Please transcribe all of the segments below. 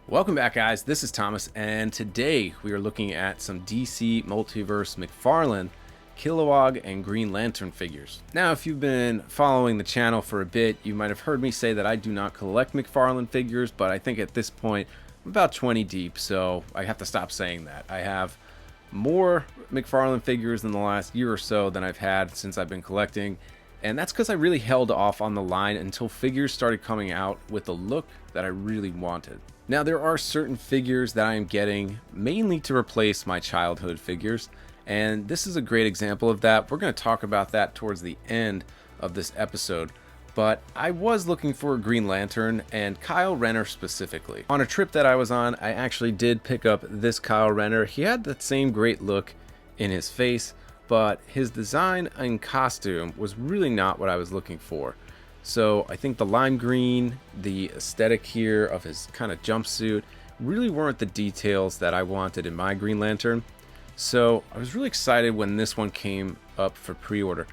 Welcome back, guys. This is Thomas, and today we are looking at some DC Multiverse Mcfarlane Kilowog and Green Lantern figures. Now, if you've been following the channel for a bit, you might have heard me say that I do not collect Mcfarlane figures, but I think at this point I'm about 20 deep, so I have to stop saying that. I have more Mcfarlane figures in the last year or so than I've had since I've been collecting, and that's because I really held off on the line until figures started coming out with the look that I really wanted. Now, there are certain figures that I am getting mainly to replace my childhood figures, and this is a great example of that. We're going to talk about that towards the end of this episode, but I was looking for a Green Lantern, and Kyle Renner specifically. On a trip that I was on, I actually did pick up this Kyle Renner. He had that same great look in his face, but his design and costume was really not what I was looking for. So I think the lime green, the aesthetic here of his kind of jumpsuit really weren't the details that I wanted in my Green Lantern. So I was really excited when this one came up for pre-order.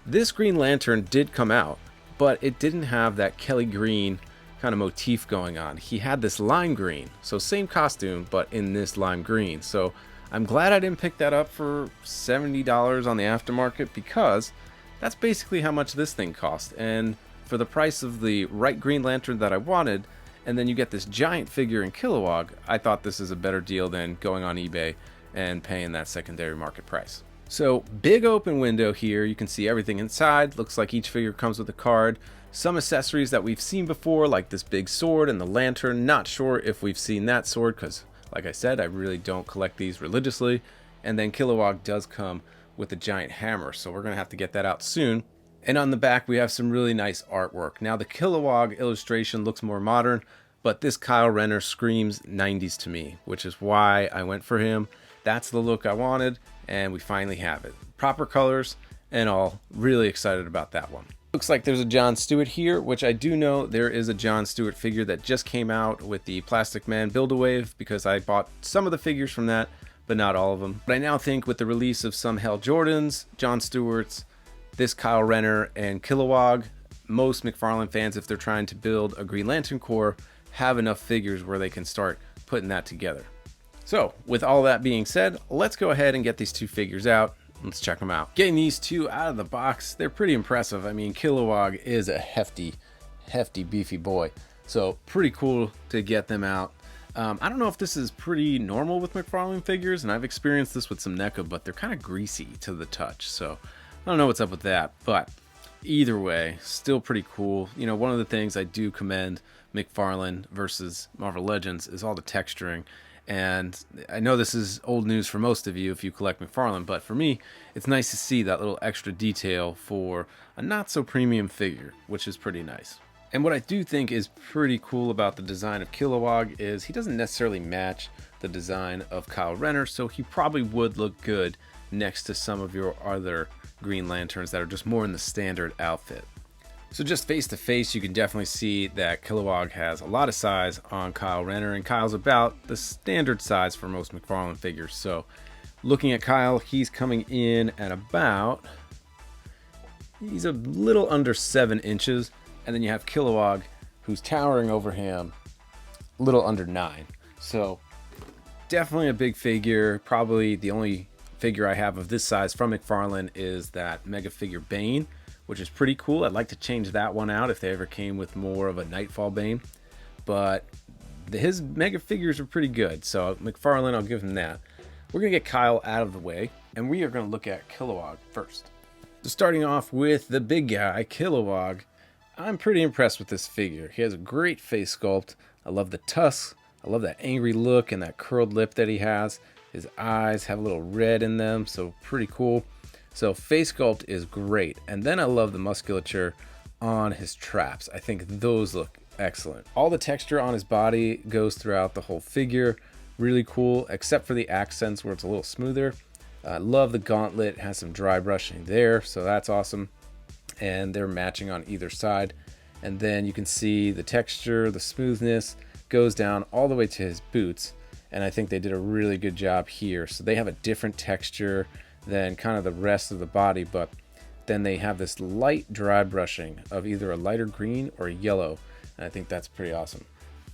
This Green Lantern did come out, but it didn't have that Kelly green kind of motif going on. He had this lime green, so same costume, but in this lime green. So I'm glad I didn't pick that up for $70 on the aftermarket, because that's basically how much this thing cost. And for the price of the right Green Lantern that I wanted, and then you get this giant figure in Kilowog, I thought this is a better deal than going on eBay and paying that secondary market price. So big open window here, you can see everything inside. Looks like each figure comes with a card. Some accessories that we've seen before, like this big sword and the lantern. Not sure if we've seen that sword, because like I said, I really don't collect these religiously. And then Kilowog does come with a giant hammer, so we're gonna have to get that out soon. And on the back, we have some really nice artwork. Now, the Kilowog illustration looks more modern, but this Kyle Renner screams 90s to me, which is why I went for him. That's the look I wanted, and we finally have it. Proper colors and all. Really excited about that one. Looks like there's a John Stewart here, which I do know there is a John Stewart figure that just came out with the Plastic Man Build-A-Wave, because I bought some of the figures from that, but not all of them. But I now think with the release of some Hell Jordans, John Stewarts, this Kyle Renner, and Kilowog, most Mcfarlane fans, if they're trying to build a Green Lantern core, have enough figures where they can start putting that together. So with all that being said, let's go ahead and get these two figures out. Let's check them out. Getting these two out of the box, they're pretty impressive. I mean, Kilowog is a hefty beefy boy, so pretty cool to get them out. I don't know if this is pretty normal with Mcfarlane figures, and I've experienced this with some NECA, but they're kind of greasy to the touch, so I don't know what's up with that. But either way, still pretty cool. You know, one of the things I do commend Mcfarlane versus Marvel Legends is all the texturing. And I know this is old news for most of you if you collect Mcfarlane, but for me, it's nice to see that little extra detail for a not so premium figure, which is pretty nice. And what I do think is pretty cool about the design of Kilowog is he doesn't necessarily match the design of Kyle Renner, so he probably would look good next to some of your other Green Lanterns that are just more in the standard outfit. So just face to face, you can definitely see that Kilowog has a lot of size on Kyle Renner, and Kyle's about the standard size for most Mcfarlane figures. So looking at Kyle, he's coming in at about, he's a little under 7 inches, and then you have Kilowog, who's towering over him, a little under 9. So definitely a big figure. Probably the only figure I have of this size from Mcfarlane is that Mega Figure Bane, which is pretty cool. I'd like to change that one out if they ever came with more of a Nightfall Bane, but his Mega figures are pretty good, so Mcfarlane, I'll give him that. We're gonna get Kyle out of the way, and we are gonna look at Kilowog first. So starting off with the big guy, Kilowog, I'm pretty impressed with this figure. He has a great face sculpt. I love the tusks. I love that angry look and that curled lip that he has. His eyes have a little red in them, so pretty cool. So face sculpt is great. And then I love the musculature on his traps. I think those look excellent. All the texture on his body goes throughout the whole figure. Really cool, except for the accents where it's a little smoother. I love the gauntlet. It has some dry brushing there, so that's awesome. And they're matching on either side. And then you can see the texture, the smoothness goes down all the way to his boots. And I think they did a really good job here. So they have a different texture than kind of the rest of the body, but then they have this light dry brushing of either a lighter green or a yellow. And I think that's pretty awesome.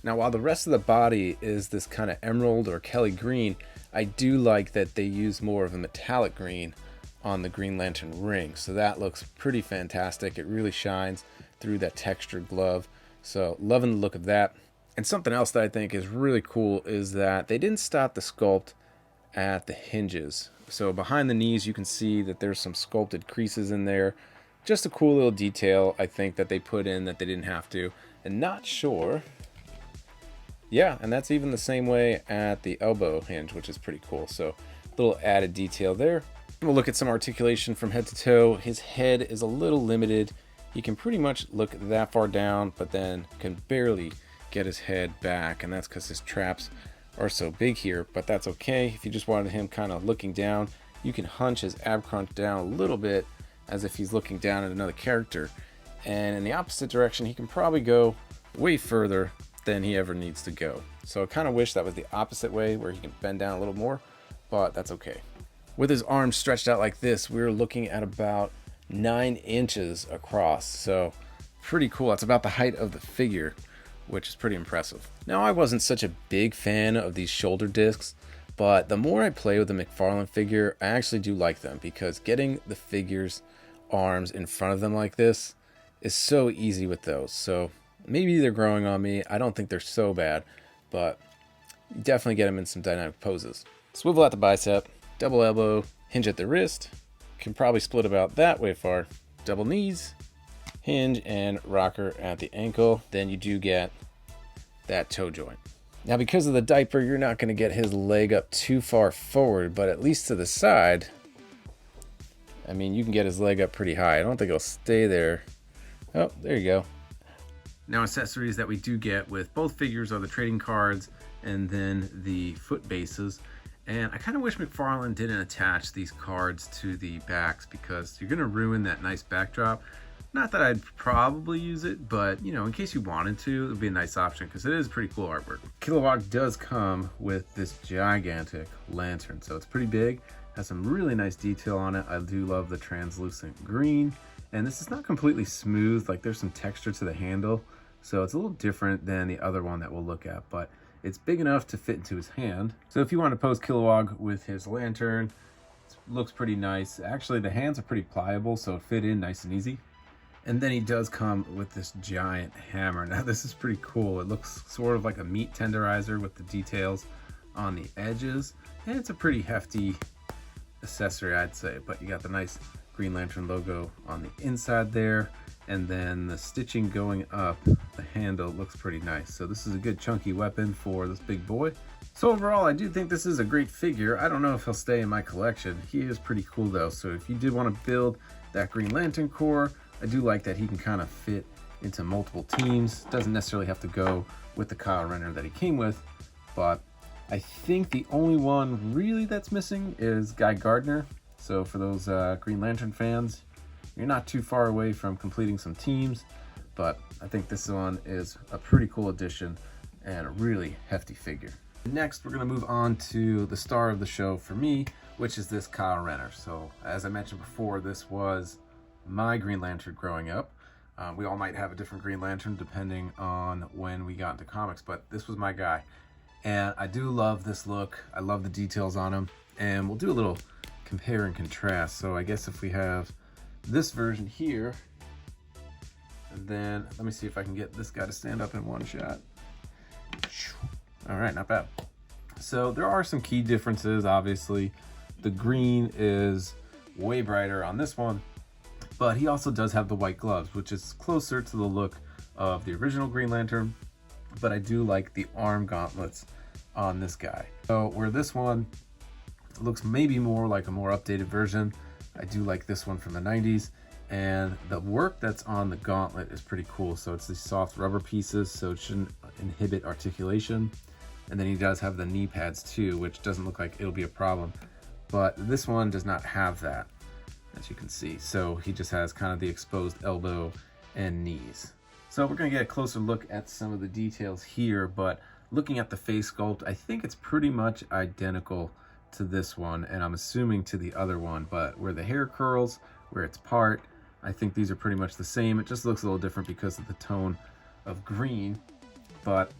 Now, while the rest of the body is this kind of emerald or Kelly green, I do like that they use more of a metallic green on the Green Lantern ring. So that looks pretty fantastic. It really shines through that textured glove. So loving the look of that. And something else that I think is really cool is that they didn't stop the sculpt at the hinges. So behind the knees, you can see that there's some sculpted creases in there. Just a cool little detail, I think, that they put in that they didn't have to. And not sure. Yeah, and that's even the same way at the elbow hinge, which is pretty cool. So a little added detail there. We'll look at some articulation from head to toe. His head is a little limited. He can pretty much look that far down, but then can barely get his head back. And that's because his traps are so big here, but that's okay. If you just wanted him kind of looking down, you can hunch his ab crunch down a little bit as if he's looking down at another character. And in the opposite direction, he can probably go way further than he ever needs to go. So I kind of wish that was the opposite way, where he can bend down a little more, but that's okay. With his arms stretched out like this, we're looking at about 9 inches across. So pretty cool. That's about the height of the figure, which is pretty impressive. Now, I wasn't such a big fan of these shoulder discs, but the more I play with the Mcfarlane figure, I actually do like them, because getting the figure's arms in front of them like this is so easy with those. So maybe they're growing on me. I don't think they're so bad, but you definitely get them in some dynamic poses. Swivel at the bicep, double elbow, hinge at the wrist. Can probably split about that way far. Double knees, hinge and rocker at the ankle. Then you do get that toe joint. Now, because of the diaper, you're not going to get his leg up too far forward, but at least to the side, I mean, you can get his leg up pretty high. I don't think it'll stay there. Oh, there you go. Now, accessories that we do get with both figures are the trading cards and then the foot bases. And I kind of wish Mcfarlane didn't attach these cards to the backs, because you're going to ruin that nice backdrop. Not that I'd probably use it, but, you know, in case you wanted to, it would be a nice option, because it is pretty cool artwork. Kilowog does come with this gigantic lantern, so it's pretty big. Has some really nice detail on it. I do love the translucent green. And this is not completely smooth, like there's some texture to the handle. So it's a little different than the other one that we'll look at, but it's big enough to fit into his hand. So if you want to pose Kilowog with his lantern, it looks pretty nice. Actually, the hands are pretty pliable, so it fit in nice and easy. And then he does come with this giant hammer. Now, this is pretty cool. It looks sort of like a meat tenderizer with the details on the edges. And it's a pretty hefty accessory, I'd say, but you got the nice Green Lantern logo on the inside there, and then the stitching going up the handle looks pretty nice. So this is a good chunky weapon for this big boy. So overall, I do think this is a great figure. I don't know if he'll stay in my collection. He is pretty cool though. So if you did want to build that Green Lantern core, I do like that he can kind of fit into multiple teams. Doesn't necessarily have to go with the Kyle Renner that he came with, but I think the only one really that's missing is Guy Gardner. So for those Green Lantern fans, you're not too far away from completing some teams, but I think this one is a pretty cool addition and a really hefty figure. Next, we're going to move on to the star of the show for me, which is this Kyle Renner. So as I mentioned before, this was my Green Lantern growing up. We all might have a different Green Lantern depending on when we got into comics, but this was my guy. And I do love this look. I love the details on him. And we'll do a little compare and contrast. So I guess if we have this version here, and then let me see if I can get this guy to stand up in one shot. All right, not bad. So there are some key differences, obviously. The green is way brighter on this one, but he also does have the white gloves, which is closer to the look of the original Green Lantern. But I do like the arm gauntlets on this guy. So where this one looks maybe more like a more updated version, I do like this one from the 90s. And the work that's on the gauntlet is pretty cool. So it's these soft rubber pieces, so it shouldn't inhibit articulation. And then he does have the knee pads too, which doesn't look like it'll be a problem. But this one does not have that, as you can see. So he just has kind of the exposed elbow and knees. So we're gonna get a closer look at some of the details here, but looking at the face sculpt, I think it's pretty much identical to this one, and I'm assuming to the other one, but where the hair curls, where it's part, I think these are pretty much the same. It just looks a little different because of the tone of green, but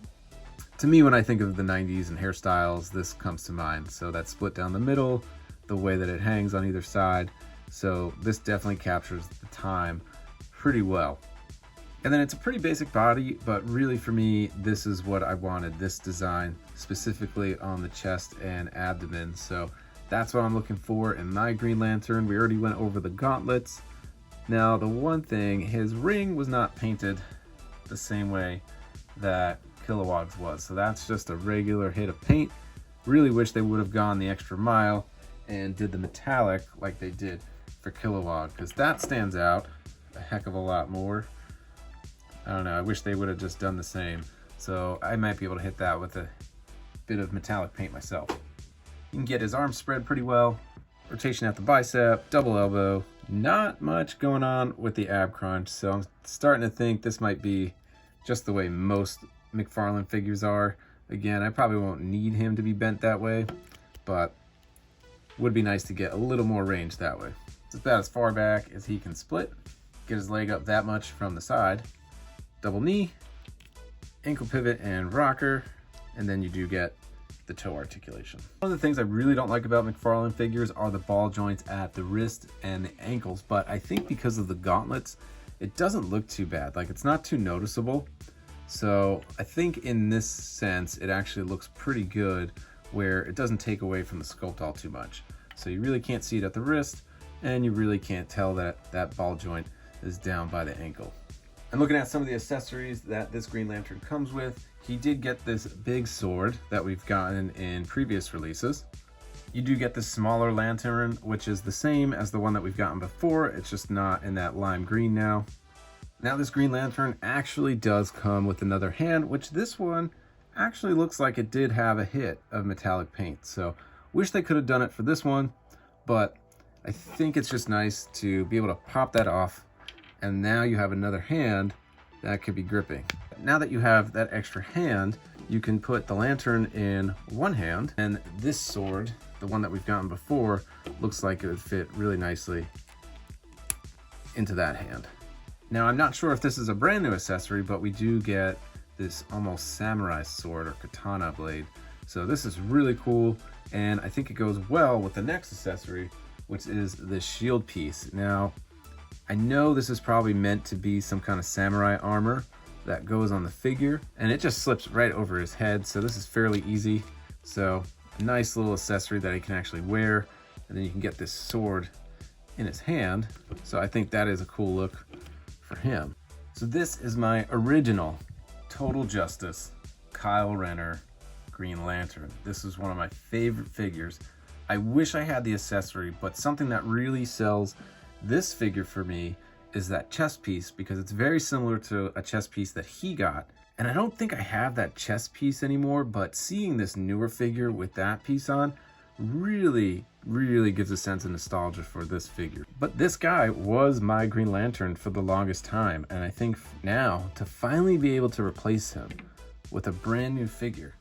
To me, when I think of the 90s and hairstyles, this comes to mind. So that split down the middle, the way that it hangs on either side. So this definitely captures the time pretty well. And then it's a pretty basic body, but really for me, this is what I wanted, this design, specifically on the chest and abdomen. So that's what I'm looking for in my Green Lantern. We already went over the gauntlets. Now, the one thing, his ring was not painted the same way that Kilowog's was. So that's just a regular hit of paint. Really wish they would have gone the extra mile and did the metallic like they did for Kilowog, because that stands out a heck of a lot more. I don't know, I wish they would have just done the same. So I might be able to hit that with a bit of metallic paint myself. You can get his arms spread pretty well. Rotation at the bicep, double elbow. Not much going on with the ab crunch, so I'm starting to think this might be just the way most Mcfarlane figures are. Again, I probably won't need him to be bent that way, but would be nice to get a little more range that way. It's about as far back as he can split. Get his leg up that much from the side. Double knee, ankle pivot and rocker, and then you do get the toe articulation. One of the things I really don't like about Mcfarlane figures are the ball joints at the wrist and the ankles, but I think because of the gauntlets, it doesn't look too bad. Like, it's not too noticeable. So I think in this sense, it actually looks pretty good where it doesn't take away from the sculpt all too much. So you really can't see it at the wrist, and you really can't tell that that ball joint is down by the ankle. And looking at some of the accessories that this Green Lantern comes with, he did get this big sword that we've gotten in previous releases. You do get this smaller lantern, which is the same as the one that we've gotten before. It's just not in that lime green now. Now this Green Lantern actually does come with another hand, which this one actually looks like it did have a hit of metallic paint. So wish they could have done it for this one, but I think it's just nice to be able to pop that off, and now you have another hand that could be gripping. Now that you have that extra hand, you can put the lantern in one hand, and this sword, the one that we've gotten before, looks like it would fit really nicely into that hand. Now, I'm not sure if this is a brand new accessory, but we do get this almost samurai sword or katana blade. So this is really cool, and I think it goes well with the next accessory, which is the shield piece. Now, I know this is probably meant to be some kind of samurai armor that goes on the figure, and it just slips right over his head, so this is fairly easy. So a nice little accessory that he can actually wear, and then you can get this sword in his hand. So I think that is a cool look for him. So this is my original Total Justice Kyle Rayner Green Lantern. This is one of my favorite figures. I wish I had the accessory, but something that really sells this figure for me is that chest piece, because it's very similar to a chest piece that he got. And I don't think I have that chest piece anymore, but seeing this newer figure with that piece on really gives a sense of nostalgia for this figure. But this guy was my Green Lantern for the longest time, and I think now to finally be able to replace him with a brand new figure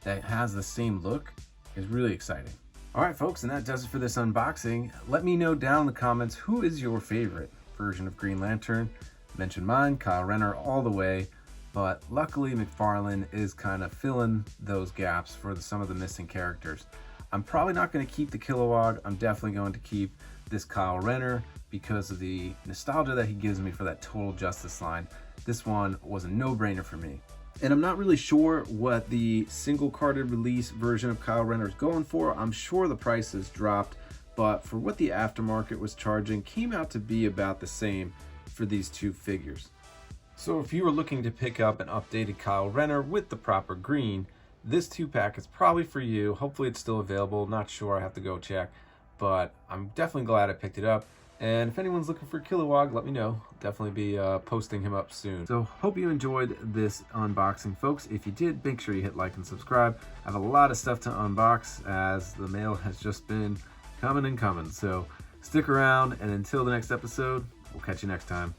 that has the same look is really exciting. All right, folks, and that does it for this unboxing. Let me know down in the comments, who is your favorite version of Green Lantern? Mention mine, Kyle Rayner all the way, but luckily Mcfarlane is kind of filling those gaps for some of the missing characters. I'm probably not going to keep the Kilowog. I'm definitely going to keep this Kyle Rayner because of the nostalgia that he gives me for that Total Justice line. This one was a no-brainer for me. And I'm not really sure what the single carded release version of Kyle Rayner is going for. I'm sure the price has dropped, but for what the aftermarket was charging, came out to be about the same for these two figures. So if you were looking to pick up an updated Kyle Rayner with the proper green, this 2-pack is probably for you. Hopefully it's still available. Not sure, I have to go check, but I'm definitely glad I picked it up. And if anyone's looking for Kilowog, let me know. I'll definitely be posting him up soon. So hope you enjoyed this unboxing, folks. If you did, make sure you hit like and subscribe. I have a lot of stuff to unbox as the mail has just been coming and coming. So stick around, and until the next episode, we'll catch you next time.